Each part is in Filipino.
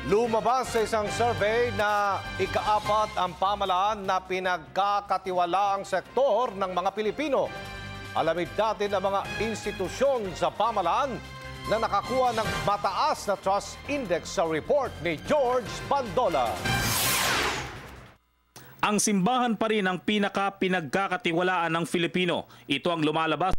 Lumabas sa isang survey na ikaapat ang pamahalaan na pinagkakatiwalaang sektor ng mga Pilipino. Alamin natin ang mga institusyon sa pamahalaan na nakakuha ng mataas na trust index sa report ni George Bandola. Ang simbahan pa rin ang pinagkakatiwalaan ng Filipino. Ito ang lumalabas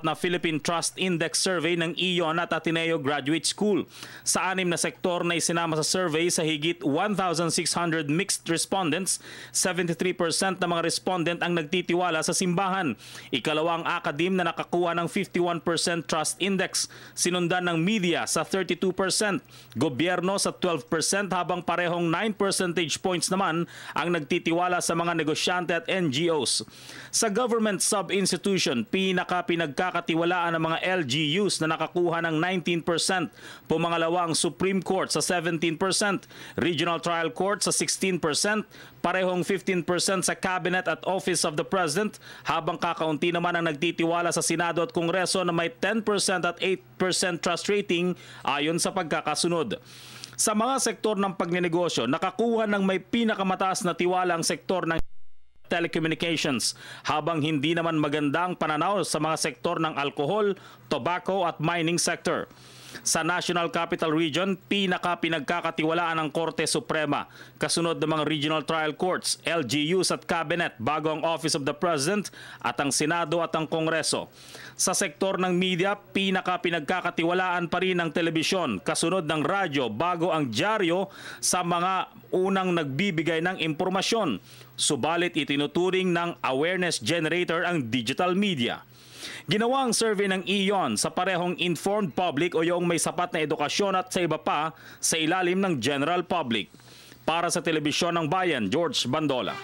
na Philippine Trust Index Survey ng Ion at Ateneo Graduate School. Sa 6 na sektor na isinama sa survey sa higit 1,600 mixed respondents, 73% ng mga respondent ang nagtitiwala sa simbahan. Ikalawang akadim na nakakuha ng 51% Trust Index, sinundan ng media sa 32%, gobyerno sa 12% habang parehong 9 percentage points naman ang nagtitiwala sa mga negosyante at NGOs. Sa government sub-institution, pinagkakatiwalaan ng mga LGUs na nakakuha ng 19%, pumangalawang Supreme Court sa 17%, Regional Trial Court sa 16%, parehong 15% sa Cabinet at Office of the President, habang kakaunti naman ang nagtitiwala sa Senado at Kongreso na may 10% at 8% trust rating ayon sa pagkakasunod. Sa mga sektor ng pagnenegosyo, nakakuha ng may pinakamataas na tiwala ang sektor ng telecommunications, habang hindi naman magandang pananaw sa mga sektor ng alcohol, tobacco at mining sector. Sa National Capital Region, pinagkakatiwalaan ng Korte Suprema, kasunod ng mga Regional Trial Courts, LGUs at Cabinet, bago ang Office of the President at ang Senado at ang Kongreso. Sa sektor ng media, pinagkakatiwalaan pa rin ang telebisyon, kasunod ng radyo, bago ang dyaryo sa mga unang nagbibigay ng impormasyon. Subalit itinuturing ng awareness generator ang digital media. Ginawa ang survey ng Ion sa parehong informed public o yung may sapat na edukasyon at sa iba pa sa ilalim ng general public. Para sa Telebisyon ng Bayan, George Bandola.